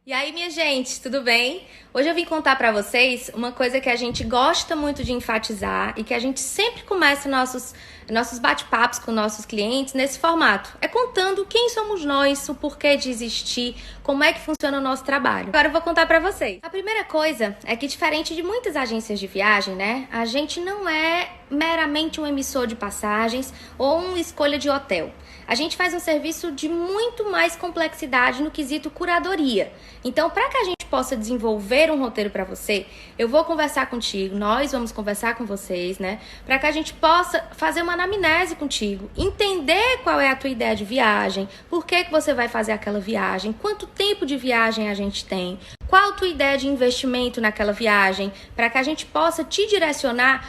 E aí, minha gente, tudo bem? Hoje eu vim contar pra vocês uma coisa que a gente gosta muito de enfatizar e que a gente sempre começa nossos bate-papos com nossos clientes nesse formato. É contando quem somos nós, o porquê de existir, como é que funciona o nosso trabalho. Agora eu vou contar pra vocês. A primeira coisa é que, diferente de muitas agências de viagem, né? A gente não é meramente um emissor de passagens ou uma escolha de hotel. A gente faz um serviço de muito mais complexidade no quesito curadoria. Então, para que a gente possa desenvolver um roteiro para você, eu vou conversar contigo, nós vamos conversar com vocês, né? Para que a gente possa fazer uma anamnese contigo, entender qual é a tua ideia de viagem, por que você vai fazer aquela viagem, quanto tempo de viagem a gente tem, qual a tua ideia de investimento naquela viagem, para que a gente possa te direcionar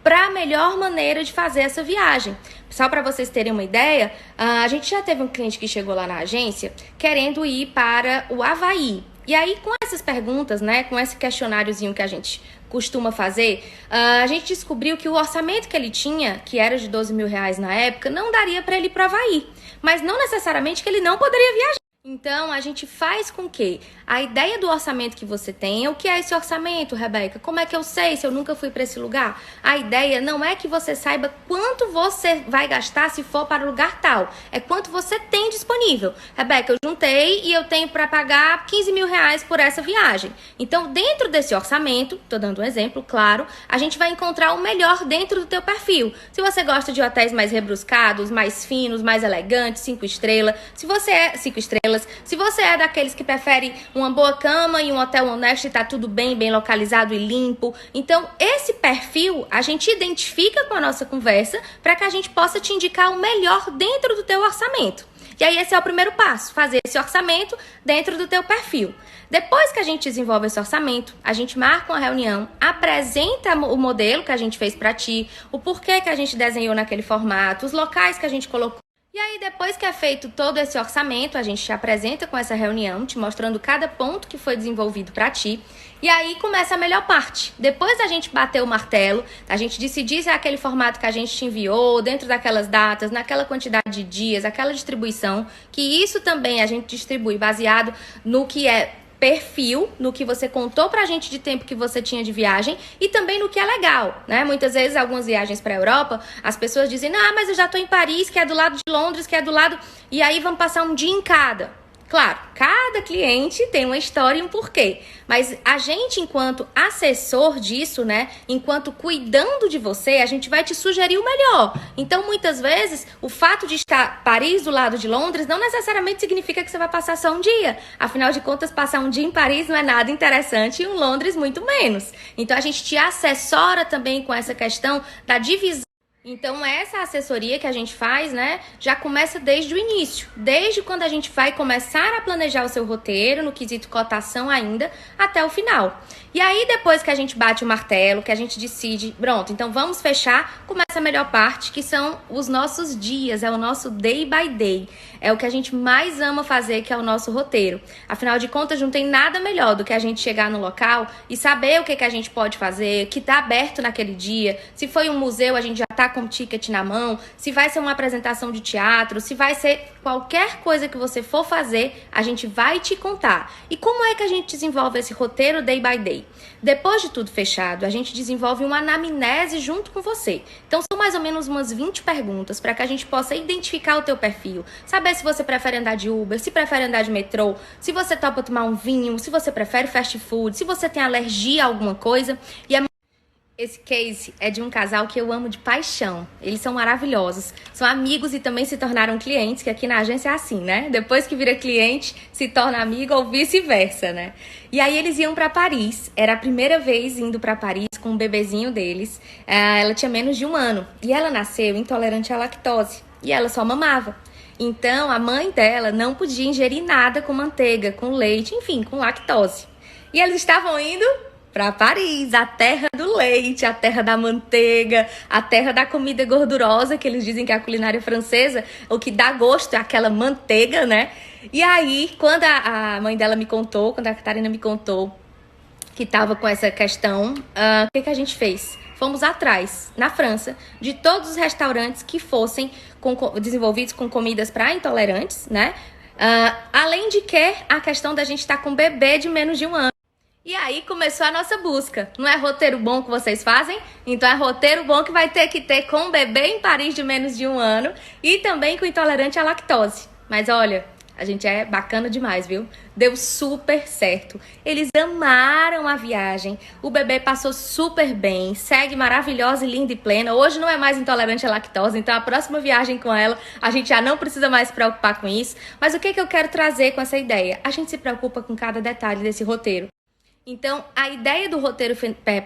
para a melhor maneira de fazer essa viagem. Só para vocês terem uma ideia, a gente já teve um cliente que chegou lá na agência querendo ir para o Havaí. E aí, com essas perguntas, né, com esse questionáriozinho que a gente costuma fazer, a gente descobriu que o orçamento que ele tinha, que era de 12 mil reais na época, não daria para ele ir para o Havaí. Mas não necessariamente que ele não poderia viajar. Então, a gente faz com que a ideia do orçamento que você tem, o que é esse orçamento, Rebeca? Como é que eu sei se eu nunca fui para esse lugar? A ideia não é que você saiba quanto você vai gastar se for para o lugar tal, é quanto você tem disponível. Rebeca, eu juntei e eu tenho para pagar 15 mil reais por essa viagem. Então, dentro desse orçamento, tô dando um exemplo, claro, a gente vai encontrar o melhor dentro do teu perfil. Se você gosta de hotéis mais rebruscados, mais finos, mais elegantes, 5 estrelas, se você é 5 estrelas, se você é daqueles que prefere uma boa cama e um hotel honesto e tá tudo bem localizado e limpo, então esse perfil a gente identifica com a nossa conversa para que a gente possa te indicar o melhor dentro do teu orçamento. E aí esse é o primeiro passo, fazer esse orçamento dentro do teu perfil. Depois que a gente desenvolve esse orçamento, a gente marca uma reunião, apresenta o modelo que a gente fez para ti, o porquê que a gente desenhou naquele formato, os locais que a gente colocou. E aí, depois que é feito todo esse orçamento, a gente te apresenta com essa reunião, te mostrando cada ponto que foi desenvolvido para ti. E aí começa a melhor parte. Depois da gente bater o martelo, a gente decidir se é aquele formato que a gente te enviou, dentro daquelas datas, naquela quantidade de dias, aquela distribuição, que isso também a gente distribui baseado no que é perfil, no que você contou pra gente de tempo que você tinha de viagem e também no que é legal, né? Muitas vezes, algumas viagens pra Europa, as pessoas dizem, mas eu já tô em Paris, que é do lado de Londres, que é do lado... E aí vamos passar um dia em cada. Claro, cada cliente tem uma história e um porquê, mas a gente, enquanto assessor disso, né, enquanto cuidando de você, a gente vai te sugerir o melhor. Então, muitas vezes, o fato de estar Paris do lado de Londres não necessariamente significa que você vai passar só um dia. Afinal de contas, passar um dia em Paris não é nada interessante e em Londres muito menos. Então, a gente te assessora também com essa questão da divisão. Então, essa assessoria que a gente faz, né, já começa desde o início. Desde quando a gente vai começar a planejar o seu roteiro, no quesito cotação ainda, até o final. E aí, depois que a gente bate o martelo, que a gente decide, pronto, então vamos fechar, começa a melhor parte, que são os nossos dias, é o nosso day by day. É o que a gente mais ama fazer, que é o nosso roteiro. Afinal de contas, não tem nada melhor do que a gente chegar no local e saber o que a gente pode fazer, que tá aberto naquele dia. Se foi um museu, a gente já tá com o ticket na mão. Se vai ser uma apresentação de teatro, se vai ser qualquer coisa que você for fazer, a gente vai te contar. E como é que a gente desenvolve esse roteiro day by day? Depois de tudo fechado, a gente desenvolve uma anamnese junto com você. Então, são mais ou menos umas 20 perguntas para que a gente possa identificar o teu perfil. Saber se você prefere andar de Uber, se prefere andar de metrô, se você topa tomar um vinho, se você prefere fast food, se você tem alergia a alguma coisa. Esse case é de um casal que eu amo de paixão. Eles são maravilhosos. São amigos e também se tornaram clientes, que aqui na agência é assim, né? Depois que vira cliente, se torna amigo ou vice-versa, né? E aí eles iam pra Paris. Era a primeira vez indo pra Paris com o bebezinho deles. Ela tinha menos de 1 ano. E ela nasceu intolerante à lactose. E ela só mamava. Então, a mãe dela não podia ingerir nada com manteiga, com leite, enfim, com lactose. E eles estavam indo para Paris, a terra do leite, a terra da manteiga, a terra da comida gordurosa, que eles dizem que é a culinária francesa, o que dá gosto é aquela manteiga, né? E aí, quando a mãe dela me contou, quando a Catarina me contou que estava com essa questão, o que a gente fez? Fomos atrás, na França, de todos os restaurantes que fossem desenvolvidos com comidas para intolerantes, né? Além de que a questão da gente estar com um bebê de menos de um ano. E aí começou a nossa busca. Não é roteiro bom que vocês fazem? Então é roteiro bom que vai ter que ter com um bebê em Paris de menos de um ano e também com intolerante à lactose. Mas olha, a gente é bacana demais, viu? Deu super certo. Eles amaram a viagem. O bebê passou super bem. Segue maravilhosa e linda e plena. Hoje não é mais intolerante à lactose, então a próxima viagem com ela, a gente já não precisa mais se preocupar com isso. Mas o que eu quero trazer com essa ideia? A gente se preocupa com cada detalhe desse roteiro. Então, a ideia do roteiro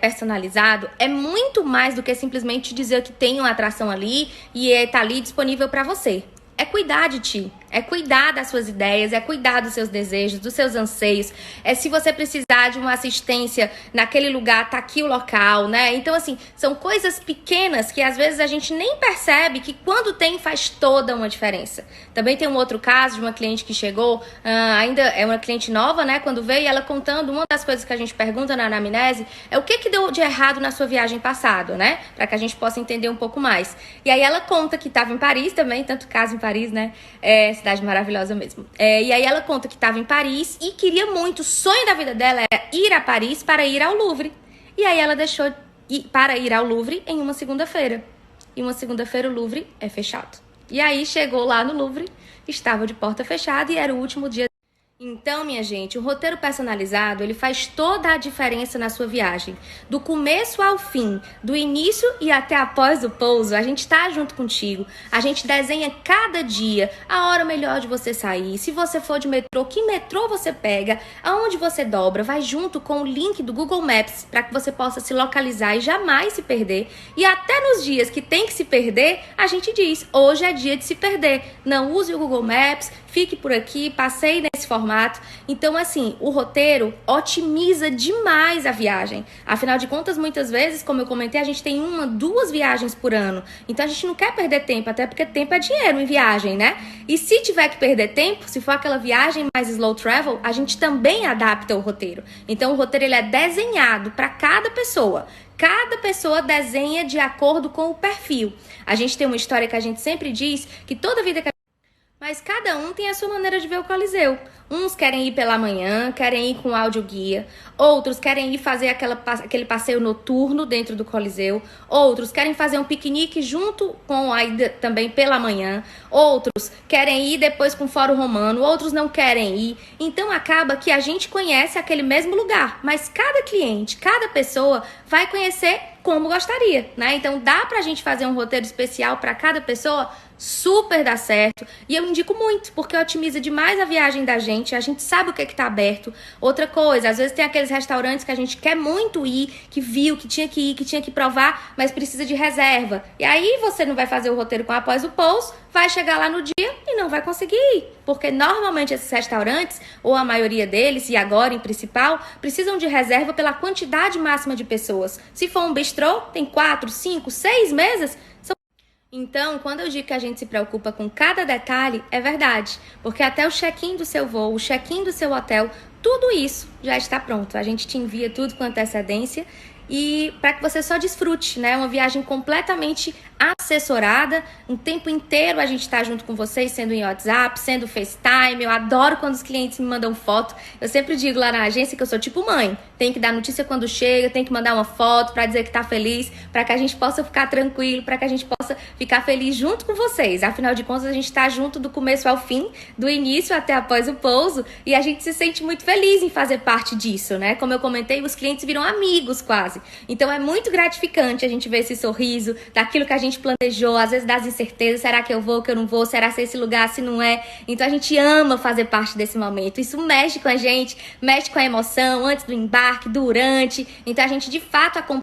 personalizado é muito mais do que simplesmente dizer que tem uma atração ali e está ali disponível para você. É cuidar de ti, é cuidar das suas ideias, é cuidar dos seus desejos, dos seus anseios. É se você precisar de uma assistência naquele lugar, tá aqui o local, né? Então, assim, são coisas pequenas que às vezes a gente nem percebe que quando tem faz toda uma diferença. Também tem um outro caso de uma cliente que chegou, ainda é uma cliente nova, né? Quando veio, ela contando, uma das coisas que a gente pergunta na anamnese é o que deu de errado na sua viagem passada, né? Para que a gente possa entender um pouco mais. E aí ela conta que estava em Paris também, tanto caso em Paris, né? Cidade maravilhosa mesmo. E aí ela conta que estava em Paris e queria muito, o sonho da vida dela era ir a Paris para ir ao Louvre. E aí ela deixou para ir ao Louvre em uma segunda-feira. E uma segunda-feira o Louvre é fechado. E aí chegou lá no Louvre, estava de porta fechada e era o último dia. Então, minha gente, o roteiro personalizado, ele faz toda a diferença na sua viagem. Do começo ao fim, do início e até após o pouso, a gente tá junto contigo. A gente desenha cada dia a hora melhor de você sair. Se você for de metrô, que metrô você pega, aonde você dobra, vai junto com o link do Google Maps para que você possa se localizar e jamais se perder. E até nos dias que tem que se perder, a gente diz, hoje é dia de se perder. Não use o Google Maps, fique por aqui, passeie nesse formato. Então, assim, o roteiro otimiza demais a viagem. Afinal de contas, muitas vezes, como eu comentei, a gente tem 1, 2 viagens por ano. Então, a gente não quer perder tempo, até porque tempo é dinheiro em viagem, né? E se tiver que perder tempo, se for aquela viagem mais slow travel, a gente também adapta o roteiro. Então, o roteiro ele é desenhado para cada pessoa. Cada pessoa desenha de acordo com o perfil. A gente tem uma história que a gente sempre diz que toda vida que mas cada um tem a sua maneira de ver o Coliseu. Uns querem ir pela manhã, querem ir com áudio guia. Outros querem ir fazer aquele passeio noturno dentro do Coliseu. Outros querem fazer um piquenique junto com a ida também pela manhã. Outros querem ir depois com o Fórum Romano. Outros não querem ir. Então acaba que a gente conhece aquele mesmo lugar. Mas cada cliente, cada pessoa vai conhecer como gostaria, né? Então dá pra gente fazer um roteiro especial para cada pessoa, super dá certo. E eu indico muito, porque otimiza demais a viagem da gente, a gente sabe o que tá aberto. Outra coisa, às vezes tem aqueles restaurantes que a gente quer muito ir, que viu, que tinha que ir, que tinha que provar, mas precisa de reserva. E aí você não vai fazer o roteiro com após o pouso, vai chegar lá no dia e não vai conseguir ir. Porque normalmente esses restaurantes, ou a maioria deles, e agora em principal, precisam de reserva pela quantidade máxima de pessoas. Se for um bistrô, tem 4, 5, 6 mesas. Então, quando eu digo que a gente se preocupa com cada detalhe, é verdade. Porque até o check-in do seu voo, o check-in do seu hotel, tudo isso já está pronto. A gente te envia tudo com antecedência e para que você só desfrute, né? Uma viagem completamente assessorada, um tempo inteiro a gente tá junto com vocês, sendo em WhatsApp, sendo FaceTime. Eu adoro quando os clientes me mandam foto. Eu sempre digo lá na agência que eu sou tipo mãe, tem que dar notícia quando chega, tem que mandar uma foto para dizer que tá feliz, para que a gente possa ficar tranquilo, para que a gente possa ficar feliz junto com vocês. Afinal de contas, a gente tá junto do começo ao fim, do início até após o pouso, e a gente se sente muito feliz em fazer parte disso, né? Como eu comentei, os clientes viram amigos quase. Então é muito gratificante a gente ver esse sorriso daquilo que a gente planejou, às vezes das incertezas, será que eu vou, que eu não vou, será se esse lugar, se não é. Então a gente ama fazer parte desse momento, isso mexe com a gente, mexe com a emoção, antes do embarque, durante, então a gente de fato acompanha